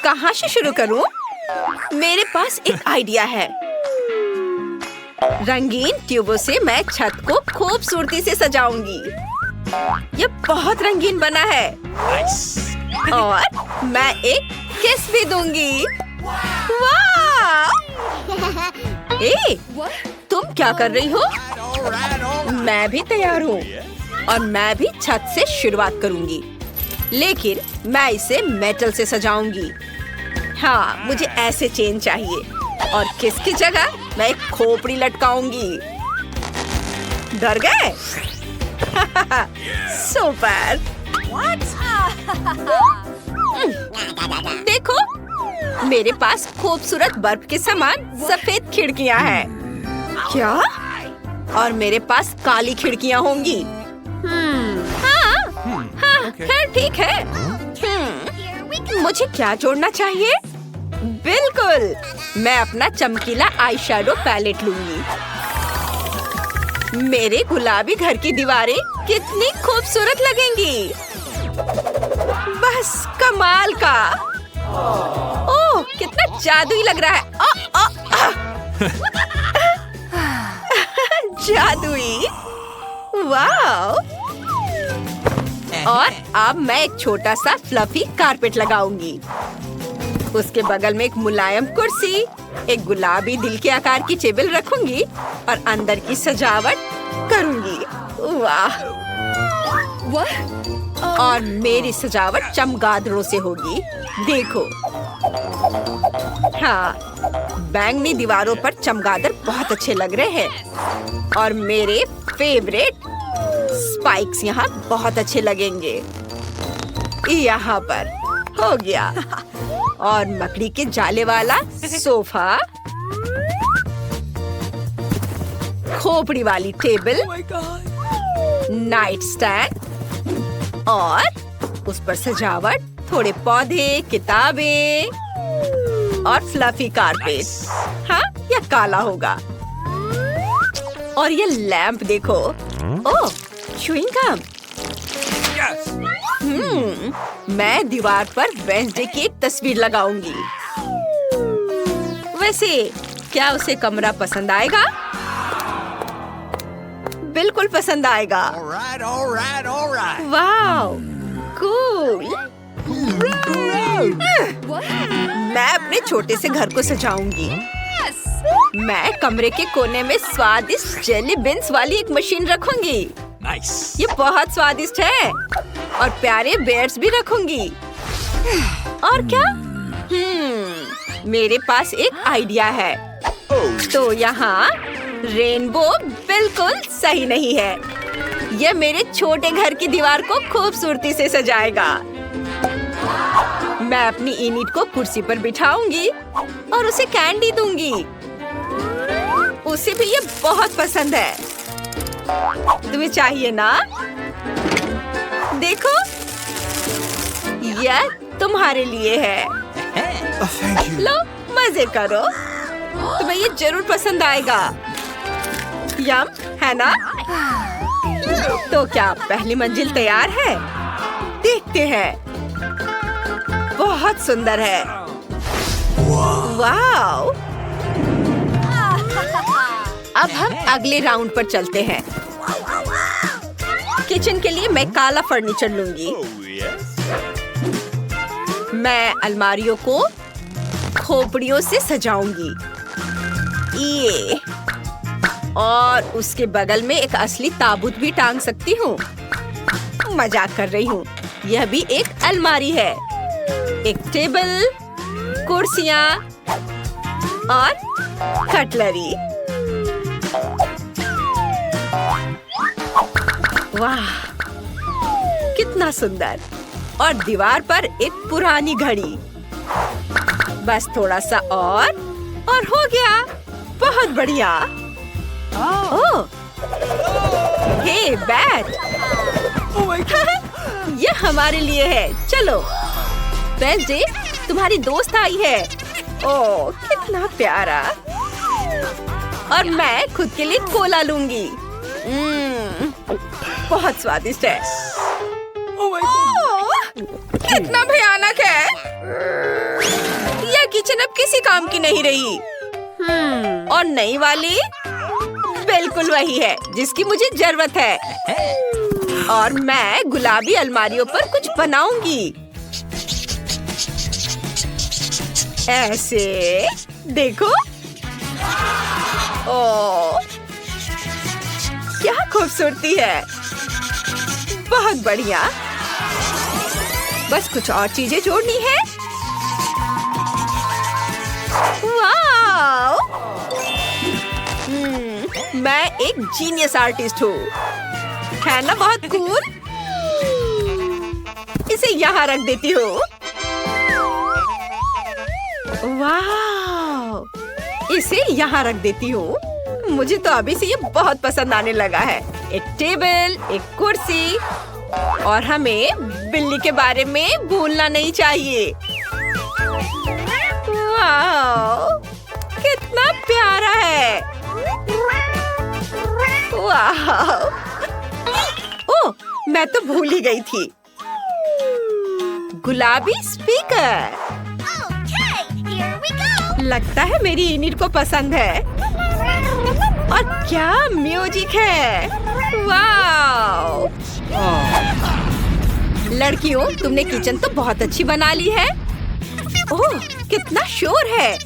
कहाँ से शुरू करूं? मेरे पास एक आइडिया है। रंगीन ट्यूबों से मैं छत को खूबसूरती से सजाऊंगी। ये बहुत रंगीन बना है। और मैं एक किस भी दूंगी। वाह! तुम क्या कर रही हो? मैं भी तैयार हूँ और मैं भी छत से शुरुआत करूंगी, लेकिन मैं इसे मेटल से सजाऊंगी। हाँ, मुझे ऐसे चेन चाहिए और किसकी जगह मैं एक खोपड़ी लटकाऊंगी। डर गए? सुपर! देखो, मेरे पास खूबसूरत बर्फ के समान सफेद खिड़कियां हैं। क्या? और मेरे पास काली खिड़कियां होंगी। हाँ, खैर ठीक है। मुझे क्या जोड़ना चाहिए? बिल्कुल, मैं अपना चमकीला आई शैडो पैलेट लूंगी। मेरे गुलाबी घर की दीवारें कितनी खूबसूरत लगेंगी। बस कमाल का। ओह, कितना जादुई लग रहा है। जादुई। वाह! और अब मैं एक छोटा सा फ्लफी कारपेट लगाऊंगी। उसके बगल में एक मुलायम कुर्सी, एक गुलाबी दिल के आकार की टेबल रखूंगी और अंदर की सजावट करूंगी। वाह! और मेरी सजावट चमगादड़ों से होगी। देखो, हाँ, बैंगनी दीवारों पर चमगादड़ बहुत अच्छे लग रहे हैं और मेरे फेवरेट स्पाइक्स यहाँ बहुत अच्छे लगेंगे। यहाँ पर हो गया। और मकड़ी के जाले वाला सोफा, खोपड़ी वाली टेबल, नाइट स्टैंड और उस पर सजावट, थोड़े पौधे, किताबें और फ्लफी कारपेट। हाँ, यह काला होगा। और ये लैंप देखो। ओह, च्युइंग गम। मैं दीवार पर वेडनेसडे की एक तस्वीर लगाऊंगी। वैसे क्या उसे कमरा पसंद आएगा? बिल्कुल पसंद आएगा। वाह, कूल। मैं अपने छोटे से घर को सजाऊंगी। मैं कमरे के कोने में स्वादिष्ट जेली बीन्स वाली एक मशीन रखूंगी। ये बहुत स्वादिष्ट है। और प्यारे बेयर्स भी रखूंगी। और क्या? मेरे पास एक आइडिया है। तो यहाँ रेनबो बिल्कुल सही नहीं है। यह मेरे छोटे घर की दीवार को खूबसूरती से सजाएगा। मैं अपनी इनिट को कुर्सी पर बिठाऊंगी और उसे कैंडी दूंगी। उसे भी ये बहुत पसंद है। तुम्हें चाहिए ना? देखो, यह तुम्हारे लिए है। लो, मजे करो। तुम्हें ये जरूर पसंद आएगा। यम, है ना? तो क्या पहली मंजिल तैयार है? देखते हैं। बहुत सुंदर है। वाव! अब हम अगले राउंड पर चलते हैं। किचन के लिए मैं काला फर्नीचर लूंगी। मैं अलमारियों को खोपड़ियों से सजाऊंगी। ये और उसके बगल में एक असली ताबूत भी टांग सकती हूँ। मजाक कर रही हूँ। यह भी एक अलमारी है। एक टेबल, कुर्सियाँ और कटलरी। वाह, कितना सुंदर। और दीवार पर एक पुरानी घड़ी। बस थोड़ा सा और हो गया। बहुत बढ़िया। ओह, हे बैट। ये हमारे लिए है। चलो, वेडनेसडे, तुम्हारी दोस्त आई है। ओह, कितना प्यारा। और मैं खुद के लिए कोला लूंगी। बहुत स्वादिष्ट है। ओह, कितना भयानक है। किसी काम की नहीं रही। और नई वाली बिल्कुल वही है जिसकी मुझे जरूरत है। और मैं गुलाबी अलमारियों पर कुछ बनाऊंगी। ऐसे देखो। ओह, क्या खूबसूरती है। बहुत बढ़िया। बस कुछ और चीजें जोड़नी है। वाव! मैं एक जीनियस आर्टिस्ट हूँ। है ना बहुत कूल? इसे यहाँ रख देती हूँ। वाव! इसे यहाँ रख देती हूँ। मुझे तो अभी से ये बहुत पसंद आने लगा है। एक टेबल, एक कुर्सी, और हमें बिल्ली के बारे में भूलना नहीं चाहिए। वाव! कितना प्यारा है। वाव! ओह, मैं तो भूल ही गई थी। गुलाबी स्पीकर। लगता है मेरी इनिट को पसंद है। और क्या म्यूजिक है। वाव! लड़कियों, तुमने किचन तो बहुत अच्छी बना ली है। ओह, कितना शोर है।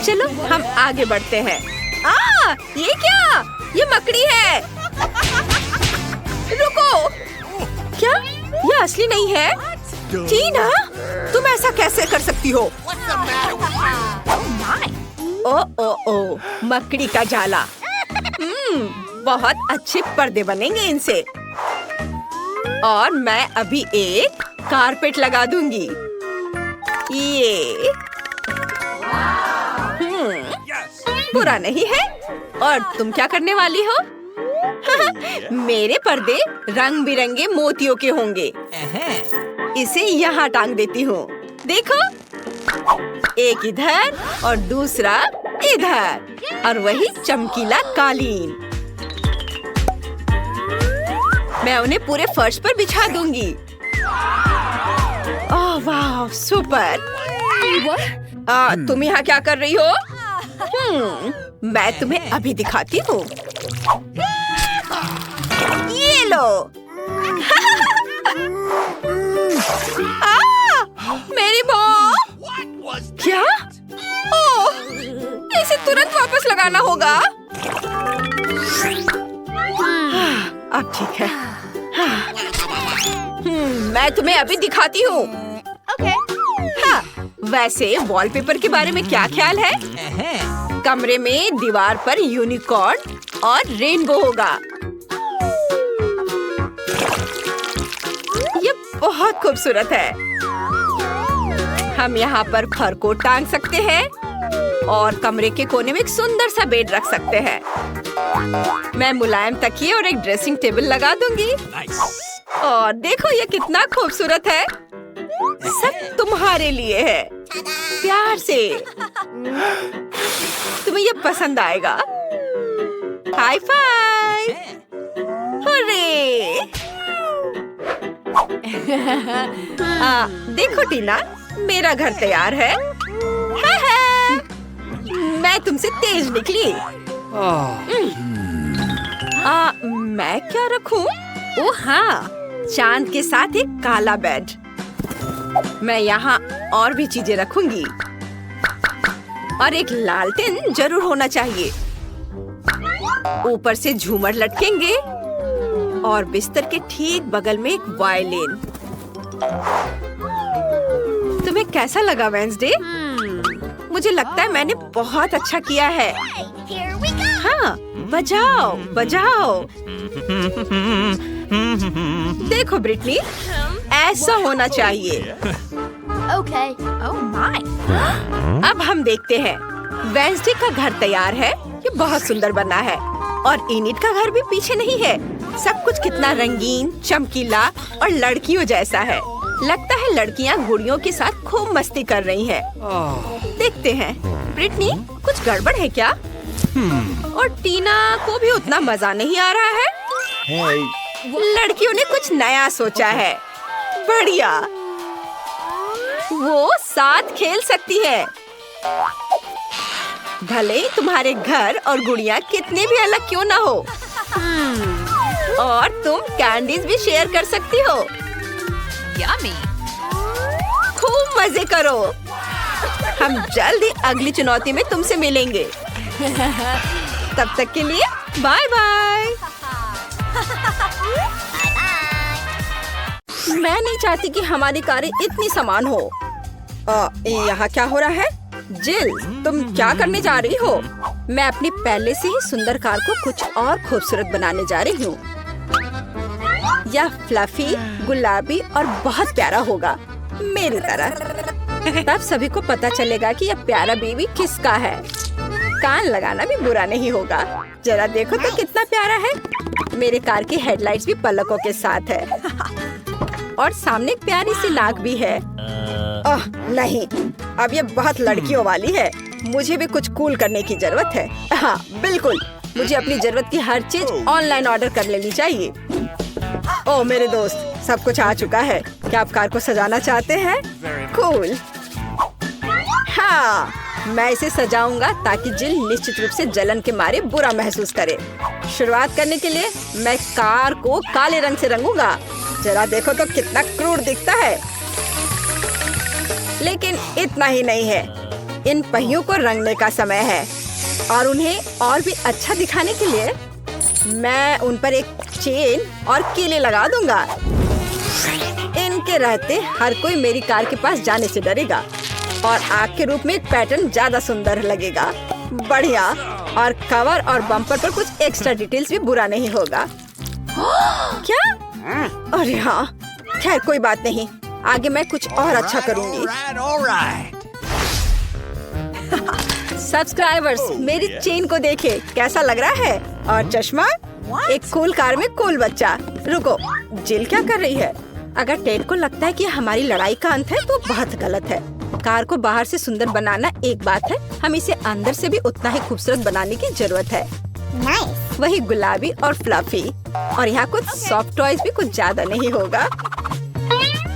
चलो हम आगे बढ़ते हैं। ये क्या? ये मकड़ी है। रुको, क्या ये असली नहीं है? टीना, तुम ऐसा कैसे कर सकती हो? ओ, मकड़ी का जाला। बहुत अच्छे पर्दे बनेंगे इनसे। और मैं अभी एक कारपेट लगा दूंगी। ये बुरा नहीं है। और तुम क्या करने वाली हो? मेरे पर्दे रंग बिरंगे मोतियों के होंगे। इसे यहाँ टांग देती हूँ। देखो, एक इधर और दूसरा इधर, और वही चमकीला कालीन। मैं उन्हें पूरे फर्श पर बिछा दूंगी। ओह वाह, सुपर। तुम यहाँ क्या कर रही हो? मैं तुम्हें अभी दिखाती हूँ। ये लो। मेरी बॉल। क्या? ओह, इसे तुरंत वापस लगाना होगा। अब ठीक है। मैं तुम्हें अभी दिखाती हूँ। हाँ, वैसे वॉलपेपर के बारे में क्या ख्याल है? कमरे में दीवार पर यूनिकॉर्न और रेनबो होगा। ये बहुत खूबसूरत है। हम यहाँ पर फर को टांग सकते हैं और कमरे के कोने में एक सुंदर सा बेड रख सकते हैं। मैं मुलायम तकिए और एक ड्रेसिंग टेबल लगा दूंगी। और देखो ये कितना खूबसूरत है। सब तुम्हारे लिए है। प्यार से। तुम्हें ये पसंद आएगा। High five. हुर्रे। देखो टीना, मेरा घर तैयार है। मैं तुमसे तेज निकली। मैं क्या रखूं? ओह हाँ, चांद के साथ एक काला बेड। मैं यहाँ और भी चीजें रखूंगी। और एक लालटेन जरूर होना चाहिए। ऊपर से झूमर लटकेंगे और बिस्तर के ठीक बगल में एक वायलिन। तुम्हें कैसा लगा वेंसडे? मुझे लगता है मैंने बहुत अच्छा किया है। हाँ, बजाओ बजाओ। देखो ब्रिटनी, ऐसा होना चाहिए। Okay. Oh my. अब हम देखते हैं। वेंसडे का घर तैयार है। ये बहुत सुंदर बना है। और इनिट का घर भी पीछे नहीं है। सब कुछ कितना रंगीन, चमकीला और लड़कियों जैसा है। लगता है लड़कियाँ गुड़ियों के साथ खूब मस्ती कर रही हैं। देखते हैं। ब्रिटनी, कुछ गड़बड़ है क्या? और टीना को भी उतना मजा नहीं आ रहा है। लड़कियों ने कुछ नया सोचा है। बढ़िया। वो साथ खेल सकती है। भले ही तुम्हारे घर और गुड़िया कितने भी अलग क्यों ना हो। और तुम कैंडीज भी शेयर कर सकती हो। Yummy. खूब मजे करो। हम जल्द ही अगली चुनौती में तुमसे मिलेंगे। तब तक के लिए बाय बाय। मैं नहीं चाहती कि हमारी कारें इतनी समान हो। यहाँ क्या हो रहा है? जिल, तुम क्या करने जा रही हो? मैं अपनी पहले से ही सुंदर कार को कुछ और खूबसूरत बनाने जा रही हूँ। यह फ्लफी, गुलाबी और बहुत प्यारा होगा, मेरी तरह। तब सभी को पता चलेगा कि यह प्यारा बेबी किसका है। कान लगाना भी बुरा नहीं होगा। जरा देखो तो कितना प्यारा है। मेरे कार की हेडलाइट्स भी पलकों के साथ है और सामने एक प्यारी सी नाक भी है। ओह नहीं, अब ये बहुत लड़कियों वाली है। मुझे भी कुछ कूल करने की जरूरत है। हाँ बिल्कुल, मुझे अपनी जरूरत की हर चीज ऑनलाइन ऑर्डर कर लेनी चाहिए। ओह मेरे दोस्त, सब कुछ आ चुका है। क्या आप कार को सजाना चाहते हैं? कूल। हाँ, मैं इसे सजाऊंगा ताकि जिल निश्चित रूप से जलन के मारे बुरा महसूस करे। शुरुआत करने के लिए मैं कार को काले रंग से रंगूंगा। जरा देखो तो कितना क्रूर दिखता है। लेकिन इतना ही नहीं है, इन पहियों को रंगने का समय है और उन्हें और भी अच्छा दिखाने के लिए मैं उन पर एक चेन और कीले लगा दूंगा। इनके रहते हर कोई मेरी कार के पास जाने से डरेगा और आग के रूप में एक पैटर्न ज्यादा सुंदर लगेगा। बढ़िया। और कवर और बम्पर पर कुछ एक्स्ट्रा डिटेल्स भी बुरा नहीं होगा। क्या? अरे हाँ, खैर कोई बात नहीं, आगे मैं कुछ और अच्छा करूंगी। सब्सक्राइबर्स, मेरी चेन को देखे, कैसा लग रहा है? और चश्मा? एक कूल कार में कूल बच्चा। रुको, जिल क्या कर रही है? अगर टेड को लगता है कि हमारी लड़ाई का अंत है तो बहुत गलत है। कार को बाहर से सुंदर बनाना एक बात है, हम इसे अंदर से भी उतना ही खूबसूरत बनाने की जरूरत है। Nice. वही गुलाबी और फ्लफी। और यहाँ कुछ सॉफ्ट टॉयज भी कुछ ज्यादा नहीं होगा।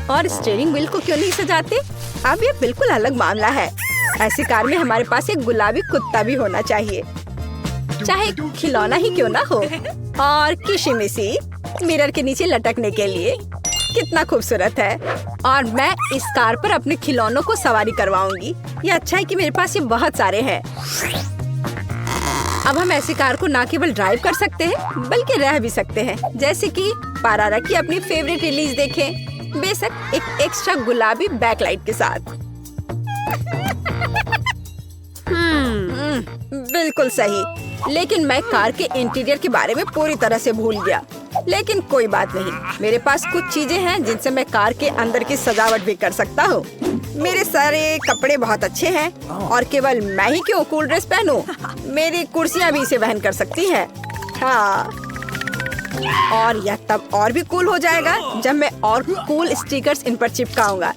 और स्टीयरिंग व्हील को क्यों नहीं सजाते? अब ये बिल्कुल अलग मामला है। ऐसी कार में हमारे पास एक गुलाबी कुत्ता भी होना चाहिए, चाहे खिलौना ही क्यों ना हो। और किशिमिशी मिरर के नीचे लटकने के लिए कितना खूबसूरत है। और मैं इस कार पर अपने खिलौनों को सवारी करवाऊंगी। ये अच्छा है कि मेरे पास ये बहुत सारे हैं। अब हम ऐसी कार को न केवल ड्राइव कर सकते हैं बल्कि रह भी सकते हैं, जैसे कि पारारा की अपनी फेवरेट रिलीज देखें, बेशक एक एक्स्ट्रा गुलाबी बैकलाइट के साथ। बिल्कुल सही। लेकिन मैं कार के इंटीरियर के बारे में पूरी तरह से भूल गया। लेकिन कोई बात नहीं, मेरे पास कुछ चीजें हैं जिनसे मैं कार के अंदर की सजावट भी कर सकता हूँ। मेरे सारे कपड़े बहुत अच्छे हैं और केवल मैं ही क्यों कूल ड्रेस पहनूं? मेरी कुर्सियाँ भी इसे वहन कर सकती हैं। हाँ, और यह तब और भी कूल हो जाएगा जब मैं और कूल स्टिकर्स इन पर चिपकाऊंगा,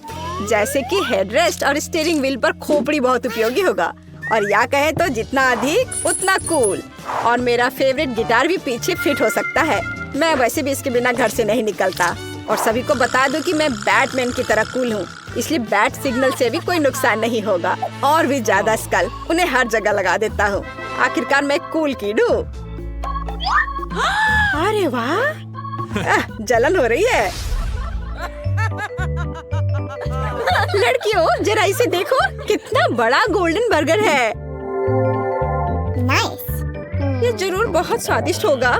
जैसे कि हेडरेस्ट और स्टीयरिंग व्हील पर खोपड़ी बहुत उपयोगी होगा। और या कहे तो जितना अधिक उतना कूल। और मेरा फेवरेट गिटार भी पीछे फिट हो सकता है। मैं वैसे भी इसके बिना घर से नहीं निकलता। और सभी को बता दूं कि मैं बैटमैन की तरह कूल हूँ, इसलिए बैट सिग्नल से भी कोई नुकसान नहीं होगा। और भी ज्यादा स्कल उन्हें हर जगह लगा देता हूँ। आखिरकार मैं कूल किड हूँ। अरे वाह, जलन हो रही है। लड़कियों, जरा इसे देखो, कितना बड़ा गोल्डन बर्गर है। Nice. ये जरूर बहुत स्वादिष्ट होगा।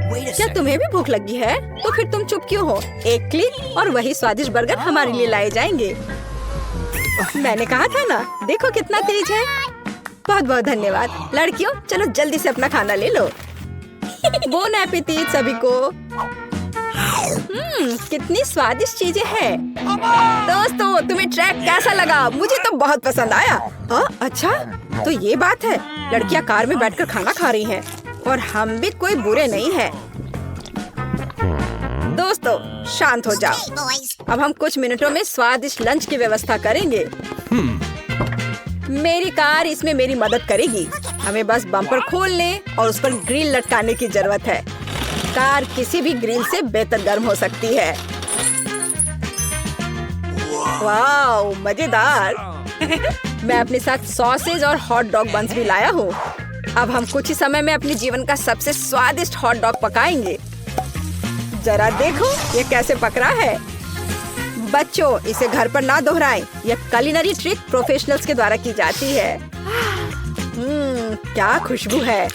क्या तुम्हें भी भूख लगी है? तो फिर तुम चुप क्यों हो? एक क्लिक और वही स्वादिष्ट बर्गर हमारे लिए लाए जाएंगे। मैंने कहा था ना, देखो कितना तेज है। बहुत बहुत धन्यवाद। लड़कियों, चलो जल्दी से अपना खाना ले लो। बोन एपेटिट सभी को। कितनी स्वादिष्ट चीजें हैं। दोस्तों, तुम्हें ट्रैक कैसा लगा? मुझे तो बहुत पसंद आया। अच्छा, तो ये बात है, लड़कियां कार में बैठकर खाना खा रही हैं और हम भी कोई बुरे नहीं हैं। दोस्तों, शांत हो जाओ। अब हम कुछ मिनटों में स्वादिष्ट लंच की व्यवस्था करेंगे। मेरी कार इसमें मेरी मदद करेगी। हमें बस बम्पर खोलने और उस पर ग्रिल लटकाने की जरूरत है। कार किसी भी ग्रिल से बेहतर गर्म हो सकती है। वाओ, मजेदार। मैं अपने साथ सॉसेज और हॉट डॉग बंस भी लाया हूँ। अब हम कुछ ही समय में अपने जीवन का सबसे स्वादिष्ट हॉट डॉग पकाएंगे। जरा देखो ये कैसे पक रहा है। बच्चों, इसे घर पर ना दोहराएं। यह कुलिनरी ट्रिक प्रोफेशनल्स के द्वारा की जाती है। क्या खुशबू है।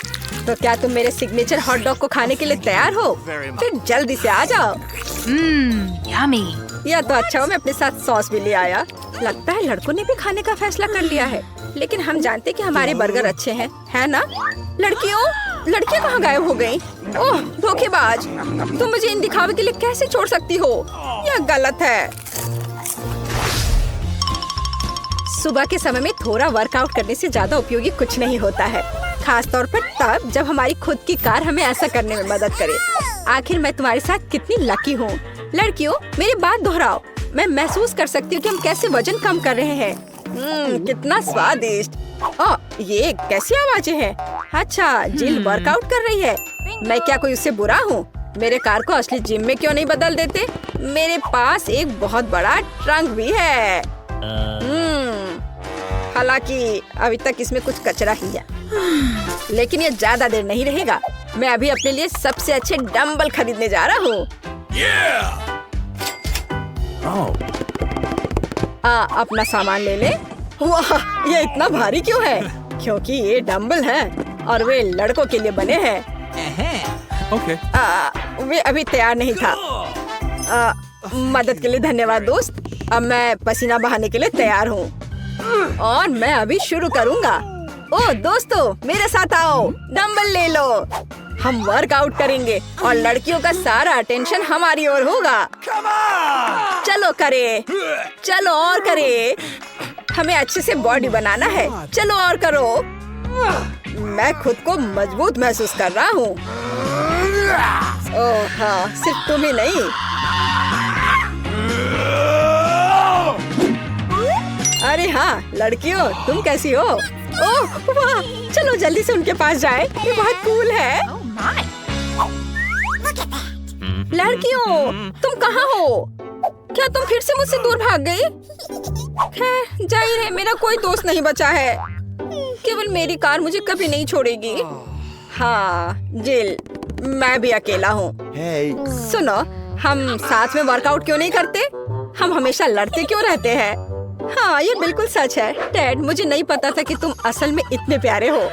तो क्या तुम मेरे सिग्नेचर हॉट डॉग को खाने के लिए तैयार हो? फिर जल्दी से आ जाओ। Yummy. यह तो अच्छा हो मैं अपने साथ सॉस भी ले आया। लगता है लड़कों ने भी खाने का फैसला कर लिया है। लेकिन हम जानते कि हमारे बर्गर अच्छे हैं, है ना? लड़कियाँ कहाँ गायब हो गयी? ओह धोखेबाज, तुम मुझे इन दिखावे के लिए कैसे छोड़ सकती हो? यह गलत है। सुबह के समय में थोड़ा वर्कआउट करने से ज्यादा उपयोगी कुछ नहीं होता है, खास तौर पर तब जब हमारी खुद की कार हमें ऐसा करने में मदद करे। आखिर मैं तुम्हारे साथ कितनी लकी हूँ। लड़कियों, मेरी बात दोहराओ। मैं महसूस कर सकती हूँ कि हम कैसे वजन कम कर रहे हैं। कितना स्वादिष्ट। ये कैसी आवाजें हैं? अच्छा, जिल वर्कआउट कर रही है। मैं क्या कोई उससे बुरा हूँ? मेरे कार को असली जिम में क्यों नहीं बदल देते? मेरे पास एक बहुत बड़ा ट्रंक भी है। हालांकि अभी तक इसमें कुछ कचरा ही है, लेकिन ये ज्यादा देर नहीं रहेगा। मैं अभी अपने लिए सबसे अच्छे डंबल खरीदने जा रहा हूँ। अपना सामान ले ले। वाह, ये इतना भारी क्यों है? क्योंकि ये डंबल हैं और वे लड़कों के लिए बने हैं। Okay. वे अभी तैयार नहीं था। मदद के लिए धन्यवाद दोस्त। अब मैं पसीना बहाने के लिए तैयार हूँ और मैं अभी शुरू करूँगा। ओह दोस्तों, मेरे साथ आओ, डंबल ले लो। हम वर्कआउट करेंगे और लड़कियों का सारा अटेंशन हमारी ओर होगा। चलो करे, चलो और करे। हमें अच्छे से बॉडी बनाना है। चलो और करो। मैं खुद को मजबूत महसूस कर रहा हूँ। ओह हाँ, सिर्फ तुम ही नहीं। अरे हाँ लड़कियों, तुम कैसी हो? ओह वाह, चलो जल्दी से उनके पास जाए। ये बहुत कूल है। लड़कियों, तुम कहाँ हो? क्या तुम फिर से मुझसे दूर भाग गई? खैर, जाहिर है मेरा कोई दोस्त नहीं बचा है। केवल मेरी कार मुझे कभी नहीं छोड़ेगी। हाँ जिल, मैं भी अकेला हूँ। सुनो, हम साथ में वर्कआउट क्यों नहीं करते? हम हमेशा लड़ते क्यों रहते हैं? हाँ, ये बिल्कुल सच है। डैड, मुझे नहीं पता था कि तुम असल में इतने प्यारे हो।